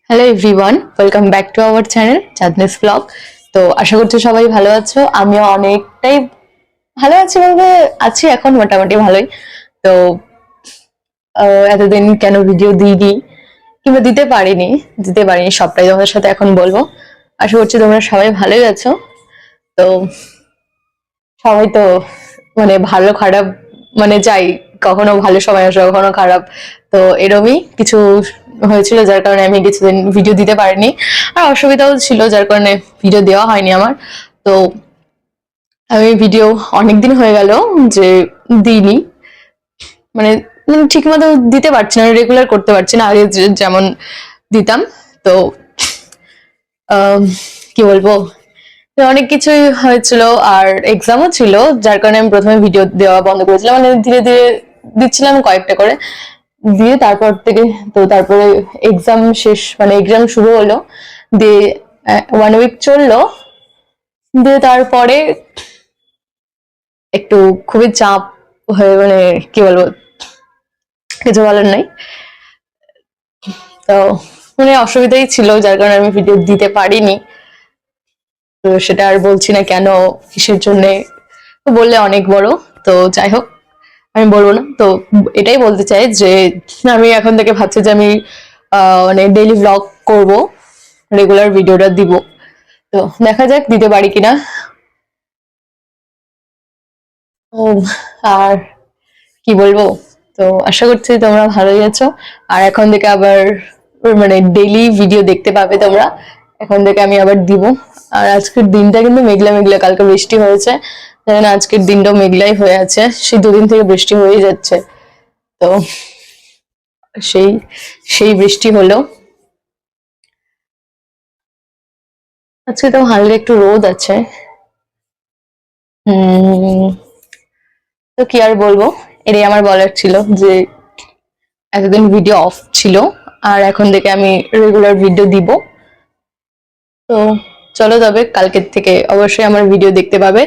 Hello everyone, welcome back to our channel Chandni's blog. তো আশা করছি সবাই ভালো আছো। আমিও অনেকটাই ভালো আছি, বলতে আছি এখন মোটামুটি ভালোই। তো এতদিন কেন ভিডিও দিইনি কিংবা দিতে পারিনি সবটাই তোমাদের সাথে এখন বলবো। আশা করছি তোমরা সবাই ভালোই আছো। তো সবাই তো মানে ভালো খারাপ মানে যাই, কখনো ভালো সময় আসে কখনো খারাপ। তো এরমই কিছু হয়েছিল যার কারণে আমি কিছুদিন ভিডিও দিতে পারিনি, আর অসুবিধাও ছিল যার কারণে ভিডিও দেওয়া হয়নি আমার। তো আমি ভিডিও অনেকদিন হয়ে গেল যে দিইনি, মানে ঠিক মতো দিতে পারছি না, রেগুলার করতে পারছি না আগে যেমন দিতাম। তো কি বলবো, অনেক কিছুই হয়েছিল আর এক্সামও ছিল, যার কারণে আমি প্রথমে ভিডিও দেওয়া বন্ধ করেছিলাম, মানে ধীরে ধীরে দিচ্ছিলাম কয়েকটা করে দিয়ে তারপর থেকে। তো তারপরে এক্সাম শেষ, মানে এক্সাম শুরু হলো, দিয়ে 1 উইক চললো, দিয়ে তারপরে একটু খুবই চাপ হয়ে, মানে কি বলবো, কিছু বলার নাই। তো মানে অসুবিধাই ছিল যার কারণে আমি ভিডিও দিতে পারিনি। তো সেটা আর বলছি না কেন, কিসের জন্য বললে অনেক বড়। তো যাই হোক, আমি বলবো না। তো এটাই বলতে চাই যে আমি এখন থেকে ভাবছি যে আমি মানে ডেইলি ব্লগ করব, রেগুলার ভিডিওটা দিব। তো দেখা যাক দিতে পারি কিনা। ও, আর কি বলবো, তো আশা করছি তোমরা ভালোই আছো। আর এখন থেকে আবার মানে ডেইলি ভিডিও দেখতে পাবে তোমরা, এখন থেকে আমি আবার দিব। আর আজকের দিনটা কিন্তু মেঘলা মেঘলা, কালকে বৃষ্টি হয়েছে, জানেন আজকের দিনটাও মেঘলাই হয়ে আছে, সেই দুদিন থেকে বৃষ্টি হয়ে যাচ্ছে। তো সেই সেই বৃষ্টি হলো, আজকে তো হালকা একটু রোদ আছে। তো কি আর বলবো, এটাই আমার বলার ছিল যে এতদিন ভিডিও অফ ছিল আর এখন থেকে আমি রেগুলার ভিডিও দিব। তো চলো, তবে কালকের থেকে অবশ্যই আমার ভিডিও দেখতে পাবে।